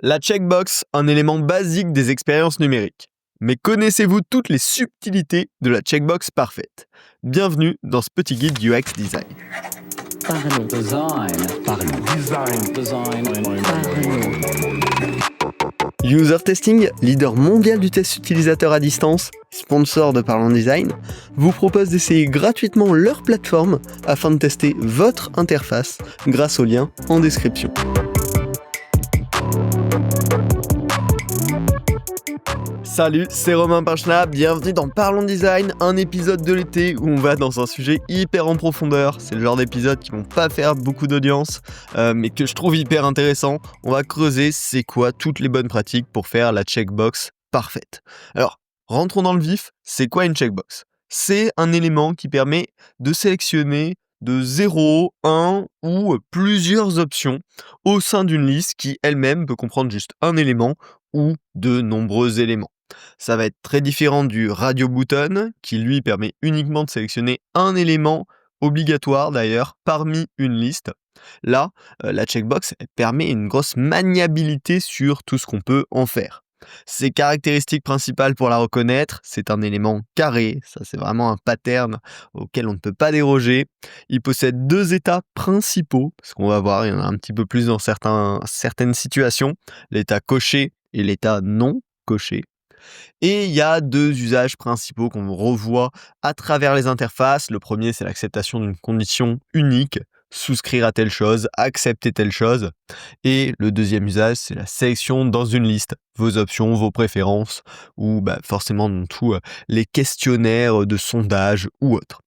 La checkbox, un élément basique des expériences numériques. Mais connaissez-vous toutes les subtilités de la checkbox parfaite? Bienvenue dans ce petit guide UX Design. Parlons. User Testing, leader mondial du test utilisateur à distance, sponsor de Parlons Design, vous propose d'essayer gratuitement leur plateforme afin de tester votre interface grâce au lien en description. Salut, c'est Romain Pinchna, bienvenue dans Parlons Design, un épisode de l'été où on va dans un sujet hyper en profondeur. C'est le genre d'épisode qui vont pas faire beaucoup d'audience, mais que je trouve hyper intéressant. On va creuser c'est quoi toutes les bonnes pratiques pour faire la checkbox parfaite. Alors, rentrons dans le vif, c'est quoi une checkbox? C'est un élément qui permet de sélectionner de 0, 1 ou plusieurs options au sein d'une liste qui elle-même peut comprendre juste un élément ou de nombreux éléments. Ça va être très différent du radio button qui lui permet uniquement de sélectionner un élément obligatoire d'ailleurs parmi une liste. Là, la checkbox elle permet une grosse maniabilité sur tout ce qu'on peut en faire. Ses caractéristiques principales pour la reconnaître, c'est un élément carré, ça c'est vraiment un pattern auquel on ne peut pas déroger. Il possède deux états principaux, parce qu'on va voir, il y en a un petit peu plus dans certaines situations, l'état coché et l'état non coché. Et il y a deux usages principaux qu'on revoit à travers les interfaces. Le premier, c'est l'acceptation d'une condition unique, souscrire à telle chose, accepter telle chose. Et le deuxième usage, c'est la sélection dans une liste, vos options, vos préférences, ou forcément dans tous les questionnaires de sondage ou autres.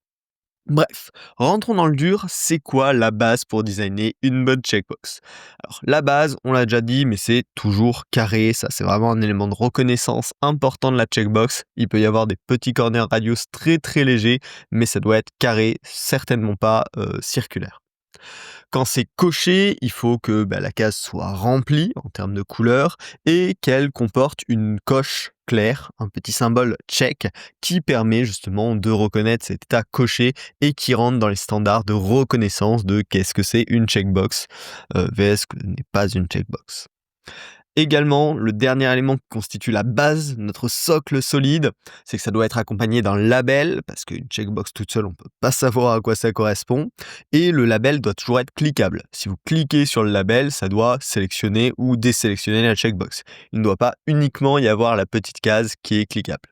Bref, rentrons dans le dur, c'est quoi la base pour designer une bonne checkbox? Alors la base, on l'a déjà dit, mais c'est toujours carré, ça c'est vraiment un élément de reconnaissance important de la checkbox. Il peut y avoir des petits corners radius très très légers, mais ça doit être carré, certainement pas circulaire. Quand c'est coché, il faut que la case soit remplie en termes de couleur et qu'elle comporte une coche claire, un petit symbole check qui permet justement de reconnaître cet état coché et qui rentre dans les standards de reconnaissance de qu'est-ce que c'est une checkbox vs ce que n'est pas une checkbox. Également, le dernier élément qui constitue la base, notre socle solide, c'est que ça doit être accompagné d'un label, parce qu'une checkbox toute seule, on ne peut pas savoir à quoi ça correspond, et le label doit toujours être cliquable. Si vous cliquez sur le label, ça doit sélectionner ou désélectionner la checkbox. Il ne doit pas uniquement y avoir la petite case qui est cliquable.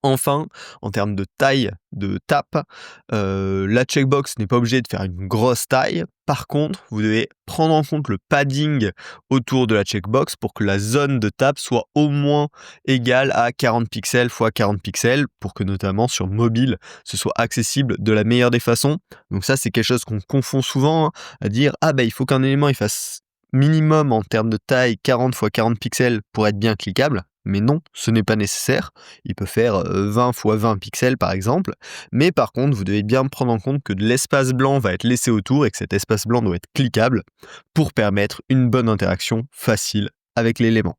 Enfin, en termes de taille de tape, la checkbox n'est pas obligée de faire une grosse taille. Par contre, vous devez prendre en compte le padding autour de la checkbox pour que la zone de tape soit au moins égale à 40 pixels x 40 pixels pour que notamment sur mobile, ce soit accessible de la meilleure des façons. Donc ça, c'est quelque chose qu'on confond souvent à dire « Ah il faut qu'un élément il fasse minimum en termes de taille 40 x 40 pixels pour être bien cliquable ». Mais non, ce n'est pas nécessaire. Il peut faire 20 x 20 pixels par exemple. Mais par contre, vous devez bien prendre en compte que de l'espace blanc va être laissé autour et que cet espace blanc doit être cliquable pour permettre une bonne interaction facile avec l'élément.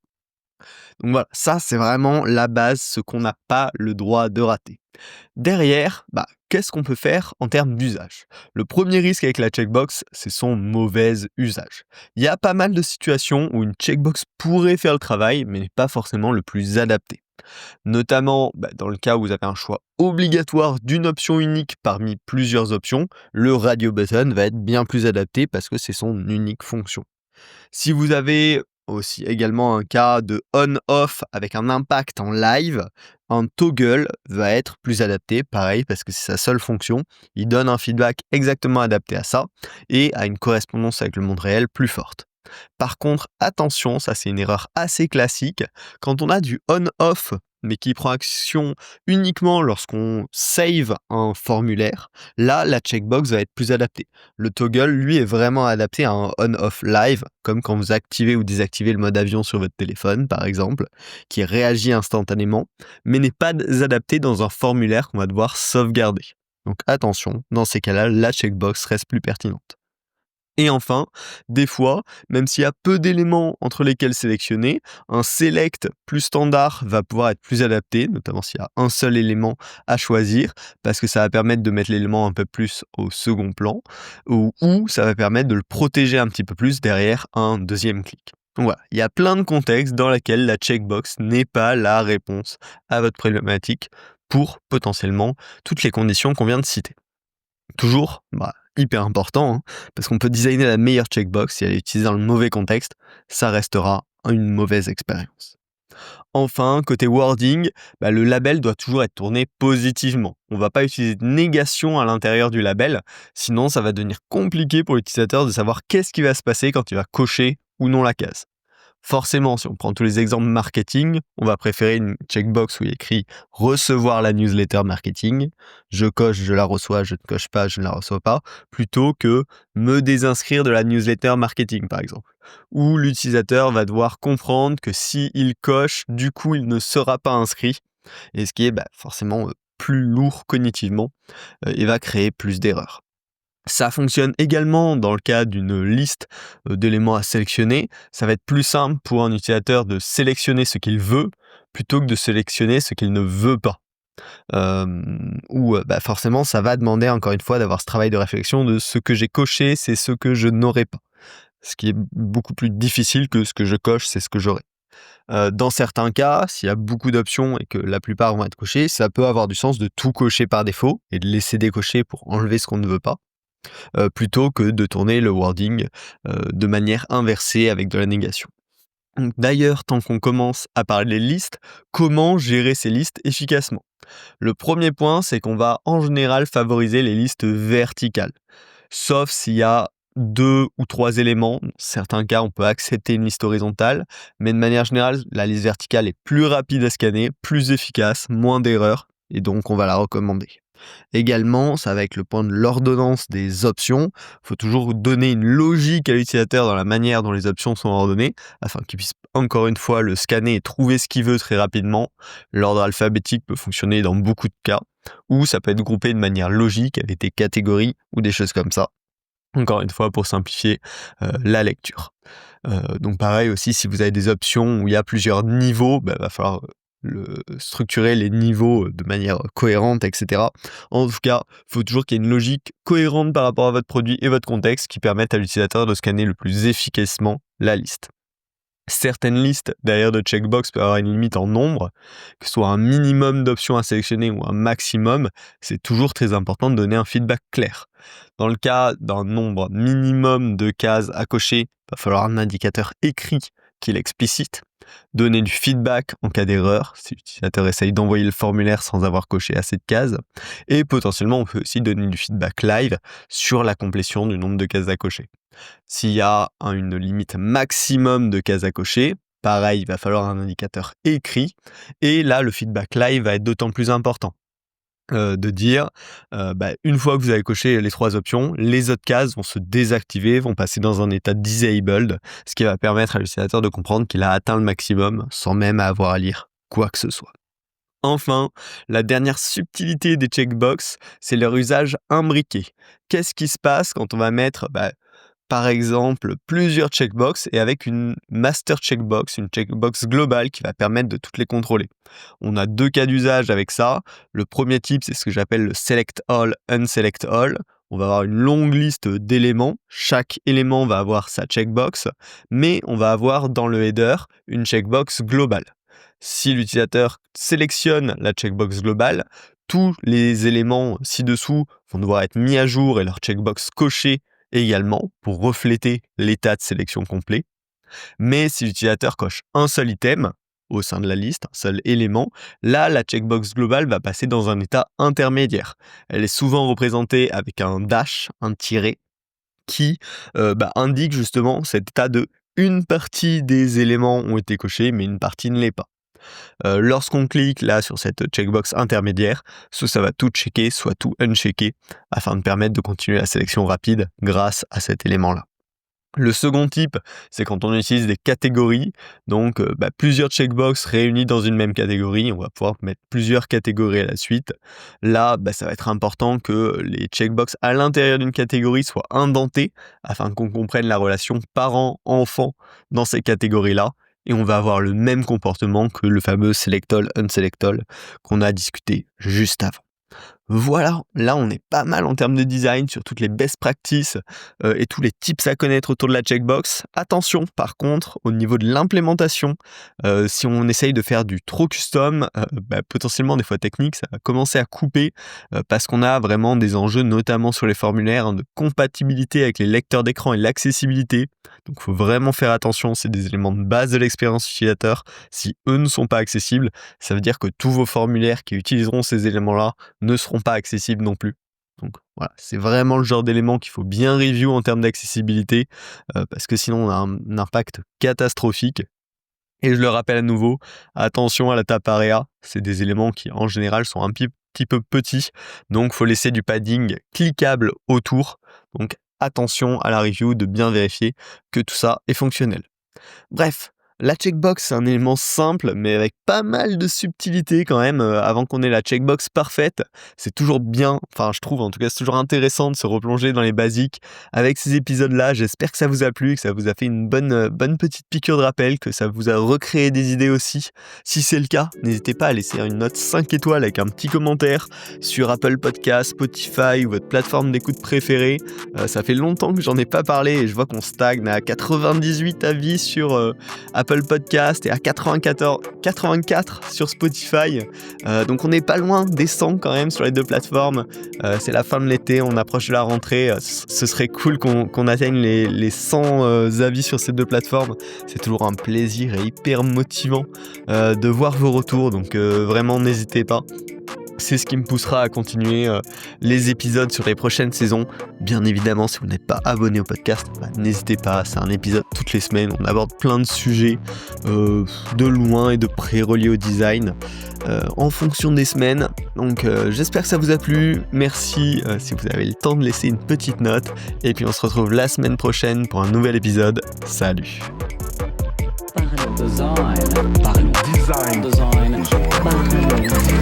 Donc voilà, ça c'est vraiment la base, ce qu'on n'a pas le droit de rater. Derrière, qu'est-ce qu'on peut faire en termes d'usage? Le premier risque avec la checkbox, c'est son mauvais usage. Il y a pas mal de situations où une checkbox pourrait faire le travail, mais n'est pas forcément le plus adapté. Notamment dans le cas où vous avez un choix obligatoire d'une option unique parmi plusieurs options, le radio button va être bien plus adapté parce que c'est son unique fonction. Si vous avez aussi également un cas de on-off avec un impact en live, un toggle va être plus adapté, pareil, parce que c'est sa seule fonction. Il donne un feedback exactement adapté à ça et à une correspondance avec le monde réel plus forte. Par contre, attention, ça c'est une erreur assez classique, quand on a du on-off mais qui prend action uniquement lorsqu'on save un formulaire, là la checkbox va être plus adaptée. Le toggle, lui, est vraiment adapté à un on-off live, comme quand vous activez ou désactivez le mode avion sur votre téléphone, par exemple, qui réagit instantanément, mais n'est pas adapté dans un formulaire qu'on va devoir sauvegarder. Donc attention, dans ces cas-là, la checkbox reste plus pertinente. Et enfin, des fois, même s'il y a peu d'éléments entre lesquels sélectionner, un select plus standard va pouvoir être plus adapté, notamment s'il y a un seul élément à choisir, parce que ça va permettre de mettre l'élément un peu plus au second plan, ou ça va permettre de le protéger un petit peu plus derrière un deuxième clic. Voilà, il y a plein de contextes dans lesquels la checkbox n'est pas la réponse à votre problématique pour potentiellement toutes les conditions qu'on vient de citer. Toujours, hyper important, parce qu'on peut designer la meilleure checkbox, si elle est utilisée dans le mauvais contexte, ça restera une mauvaise expérience. Enfin, côté wording, le label doit toujours être tourné positivement. On ne va pas utiliser de négation à l'intérieur du label, sinon ça va devenir compliqué pour l'utilisateur de savoir qu'est-ce qui va se passer quand il va cocher ou non la case. Forcément, si on prend tous les exemples marketing, on va préférer une checkbox où il est écrit « Recevoir la newsletter marketing », je coche, je la reçois, je ne coche pas, je ne la reçois pas, plutôt que « Me désinscrire de la newsletter marketing » par exemple, où l'utilisateur va devoir comprendre que s'il coche, du coup, il ne sera pas inscrit, et ce qui est forcément plus lourd cognitivement et va créer plus d'erreurs. Ça fonctionne également dans le cas d'une liste d'éléments à sélectionner. Ça va être plus simple pour un utilisateur de sélectionner ce qu'il veut plutôt que de sélectionner ce qu'il ne veut pas. Forcément, ça va demander encore une fois d'avoir ce travail de réflexion de ce que j'ai coché, c'est ce que je n'aurai pas. Ce qui est beaucoup plus difficile que ce que je coche, c'est ce que j'aurai. Dans certains cas, s'il y a beaucoup d'options et que la plupart vont être cochées, ça peut avoir du sens de tout cocher par défaut et de laisser décocher pour enlever ce qu'on ne veut pas. Plutôt que de tourner le wording de manière inversée avec de la négation. D'ailleurs, tant qu'on commence à parler de listes, comment gérer ces listes efficacement ? Le premier point, c'est qu'on va en général favoriser les listes verticales. Sauf s'il y a 2 ou 3 éléments. Dans certains cas, on peut accepter une liste horizontale, mais de manière générale, la liste verticale est plus rapide à scanner, plus efficace, moins d'erreurs, et donc on va la recommander. Également, ça va avec le point de l'ordonnance des options. Il faut toujours donner une logique à l'utilisateur dans la manière dont les options sont ordonnées, afin qu'il puisse encore une fois le scanner et trouver ce qu'il veut très rapidement. L'ordre alphabétique peut fonctionner dans beaucoup de cas, ou ça peut être groupé de manière logique avec des catégories ou des choses comme ça. Encore une fois, pour simplifier la lecture. Donc pareil aussi, si vous avez des options où il y a plusieurs niveaux, va falloir structurer les niveaux de manière cohérente, etc. En tout cas, il faut toujours qu'il y ait une logique cohérente par rapport à votre produit et votre contexte qui permette à l'utilisateur de scanner le plus efficacement la liste. Certaines listes derrière de checkbox peuvent avoir une limite en nombre, que ce soit un minimum d'options à sélectionner ou un maximum, c'est toujours très important de donner un feedback clair. Dans le cas d'un nombre minimum de cases à cocher, il va falloir un indicateur écrit qui l'explicite. Donner du feedback en cas d'erreur, si l'utilisateur essaye d'envoyer le formulaire sans avoir coché assez de cases. Et potentiellement, on peut aussi donner du feedback live sur la complétion du nombre de cases à cocher. S'il y a une limite maximum de cases à cocher, pareil, il va falloir un indicateur écrit. Et là, le feedback live va être d'autant plus important. De dire, une fois que vous avez coché les 3 options, les autres cases vont se désactiver, vont passer dans un état disabled, ce qui va permettre à l'utilisateur de comprendre qu'il a atteint le maximum sans même avoir à lire quoi que ce soit. Enfin, la dernière subtilité des checkbox, c'est leur usage imbriqué. Qu'est-ce qui se passe quand on va mettre par exemple, plusieurs checkbox et avec une master checkbox, une checkbox globale qui va permettre de toutes les contrôler. On a 2 cas d'usage avec ça. Le premier type, c'est ce que j'appelle le select all, unselect all. On va avoir une longue liste d'éléments. Chaque élément va avoir sa checkbox, mais on va avoir dans le header une checkbox globale. Si l'utilisateur sélectionne la checkbox globale, tous les éléments ci-dessous vont devoir être mis à jour et leur checkbox cochée également pour refléter l'état de sélection complet. Mais si l'utilisateur coche un seul item au sein de la liste, un seul élément, là, la checkbox globale va passer dans un état intermédiaire. Elle est souvent représentée avec un dash, un tiret, qui indique justement cet état de une partie des éléments ont été cochés, mais une partie ne l'est pas. Lorsqu'on clique là sur cette checkbox intermédiaire, soit ça va tout checker, soit tout unchecker, afin de permettre de continuer la sélection rapide grâce à cet élément-là. Le second type, c'est quand on utilise des catégories, donc plusieurs checkbox réunies dans une même catégorie, on va pouvoir mettre plusieurs catégories à la suite. Là, ça va être important que les checkbox à l'intérieur d'une catégorie soient indentées, afin qu'on comprenne la relation parent-enfant dans ces catégories-là, et on va avoir le même comportement que le fameux select all, unselect all qu'on a discuté juste avant. Voilà, là on est pas mal en termes de design sur toutes les best practices et tous les tips à connaître autour de la checkbox. Attention par contre au niveau de l'implémentation, si on essaye de faire du trop custom, potentiellement des fois technique, ça va commencer à couper parce qu'on a vraiment des enjeux notamment sur les formulaires, hein, de compatibilité avec les lecteurs d'écran et l'accessibilité. Donc il faut vraiment faire attention, c'est des éléments de base de l'expérience utilisateur. Si eux ne sont pas accessibles, ça veut dire que tous vos formulaires qui utiliseront ces éléments-là ne seront pas accessibles non plus. Donc voilà, c'est vraiment le genre d'élément qu'il faut bien review en termes d'accessibilité, parce que sinon on a un impact catastrophique. Et je le rappelle à nouveau, attention à la tape area, c'est des éléments qui en général sont un petit peu petits, donc faut laisser du padding cliquable autour. Donc attention à la review de bien vérifier que tout ça est fonctionnel. Bref, la checkbox, c'est un élément simple, mais avec pas mal de subtilité quand même, avant qu'on ait la checkbox parfaite. C'est toujours bien, enfin je trouve en tout cas, c'est toujours intéressant de se replonger dans les basiques avec ces épisodes-là. J'espère que ça vous a plu, que ça vous a fait une bonne petite piqûre de rappel, que ça vous a recréé des idées aussi. Si c'est le cas, n'hésitez pas à laisser une note 5 étoiles avec un petit commentaire sur Apple Podcast, Spotify ou votre plateforme d'écoute préférée. Ça fait longtemps que j'en ai pas parlé et je vois qu'on stagne à 98 avis sur Apple Podcast et à 84 sur Spotify. Donc on n'est pas loin des 100 quand même sur les deux plateformes. C'est la fin de l'été, on approche de la rentrée. Ce serait cool qu'on atteigne les 100 avis sur ces deux plateformes. C'est toujours un plaisir et hyper motivant de voir vos retours. Donc vraiment n'hésitez pas. C'est ce qui me poussera à continuer les épisodes sur les prochaines saisons. Bien évidemment, si vous n'êtes pas abonné au podcast, n'hésitez pas, c'est un épisode toutes les semaines. On aborde plein de sujets de loin et de près reliés au design en fonction des semaines. Donc j'espère que ça vous a plu. Merci si vous avez le temps de laisser une petite note. Et puis on se retrouve la semaine prochaine pour un nouvel épisode. Salut. Parlons design. Parlons design.